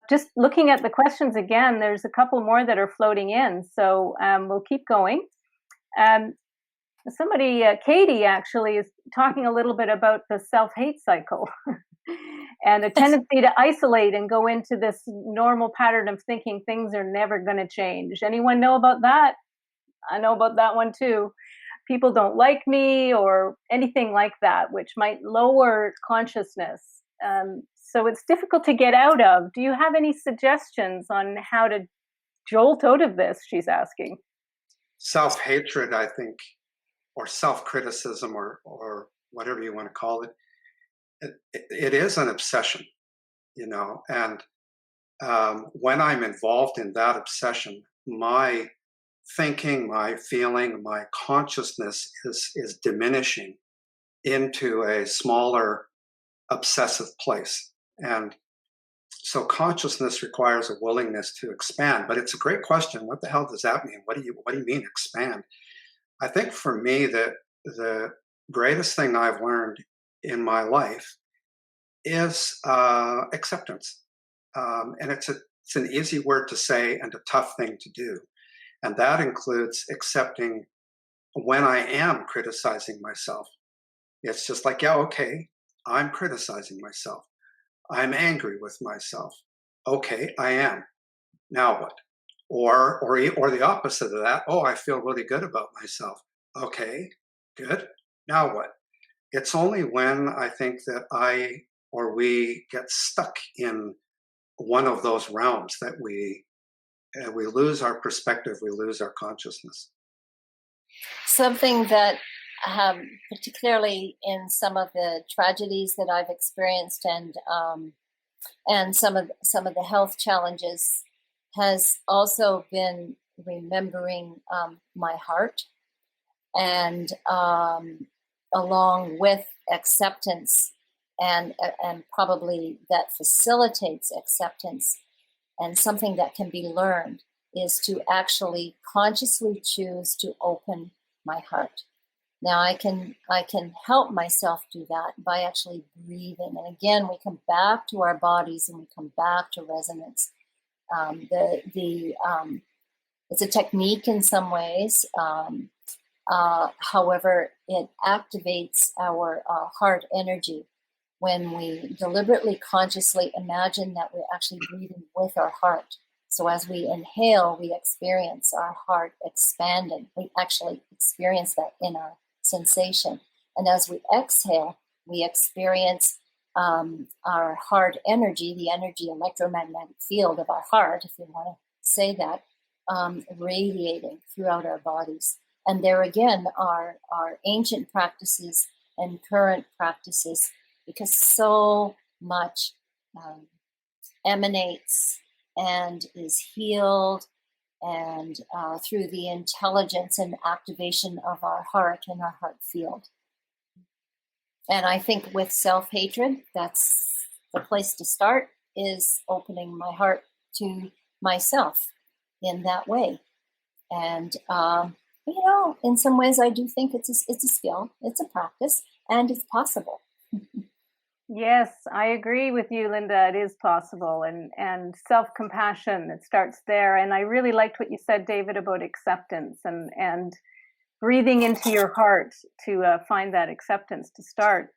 just looking at the questions again, there's a couple more that are floating in, so we'll keep going. Um, Katie actually is talking a little bit about the self-hate cycle and a tendency to isolate and go into this normal pattern of thinking things are never going to change. Anyone know about that? I know about that one too. People don't like me or anything like that, which might lower consciousness. So it's difficult to get out of. Do you have any suggestions on how to jolt out of this? She's asking. Self-hatred, I think, or self-criticism, or whatever you want to call it, it is an obsession, and when I'm involved in that obsession, my thinking, my feeling, my consciousness is diminishing into a smaller obsessive place. And so consciousness requires a willingness to expand. But it's a great question. What the hell does that mean? What do you mean expand? I think for me that the greatest thing I've learned in my life is acceptance. And it's an easy word to say and a tough thing to do. And that includes accepting when I am criticizing myself. It's just like, yeah, okay, I'm criticizing myself. I'm angry with myself. Okay, I am. Now what? Or the opposite of that. Oh, I feel really good about myself. Okay, good. Now what? It's only when I think that I or we get stuck in one of those realms that we lose our perspective, we lose our consciousness. Something that, particularly in some of the tragedies that I've experienced, and some of the health challenges, has also been remembering my heart, and along with acceptance, and probably that facilitates acceptance. And something that can be learned is to actually consciously choose to open my heart. Now I can help myself do that by actually breathing. And again, we come back to our bodies and we come back to resonance. It's a technique in some ways. However, it activates our heart energy when we deliberately, consciously imagine that we're actually breathing with our heart. So as we inhale, we experience our heart expanding. We actually experience that in our sensation. And as we exhale, we experience our heart energy, the energy electromagnetic field of our heart, if you want to say that, radiating throughout our bodies. And there again are ancient practices and current practices, because so much emanates and is healed and through the intelligence and activation of our heart and our heart field. And I think with self-hatred, that's the place to start, is opening my heart to myself in that way. And, in some ways I do think it's a skill, it's a practice, and it's possible. Yes, I agree with you, Linda. It is possible, and self-compassion, it starts there. And I really liked what you said, David, about acceptance and breathing into your heart to find that acceptance to start.